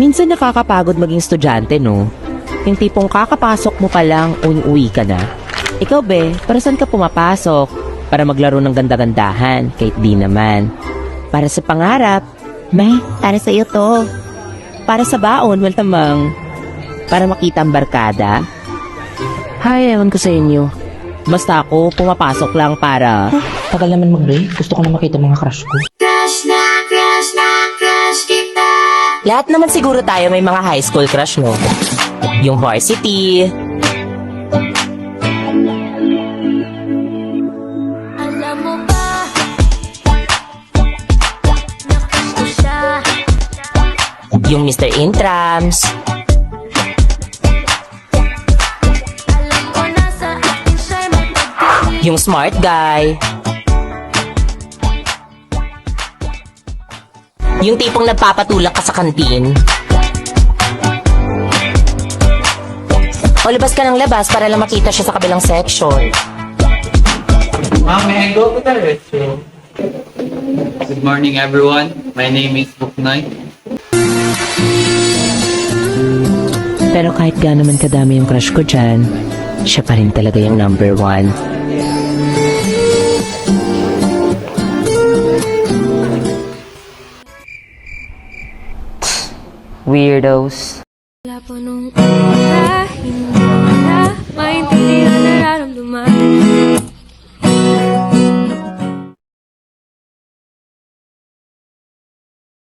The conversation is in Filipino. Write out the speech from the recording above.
Minsan nakakapagod maging estudyante, no? Yung tipong kakapasok mo pa lang, uwi ka na. Ikaw, be, para saan ka pumapasok? Para maglaro ng ganda-gandahan, kahit di naman. Para sa pangarap, may, para sa iyo to. Para sa baon, well tamang. Para makita ang barkada. Hay, ewan ko sa inyo. Basta ako, pumapasok lang para... Tagal naman mag-break. Gusto ko na makita mga crush ko. Crush kita. Lahat naman siguro tayo may mga high school crush, no? Yung varsity. Alam mo ba, na-crush ko siya. Yung Mr. Intrams. Alam ko na sa akin siya'y magpagpili. Yung smart guy. Yung tipong nagpapatulak ka sa kantin. O labas ka ng labas para lang makita siya sa kabilang section. Ma'am, may I go to the restroom? Good morning, everyone. My name is Buknoy. Pero kahit gaano man kadami yung crush ko dyan, siya pa rin talaga yung number one. Weirdos. Wala po nung una, hindi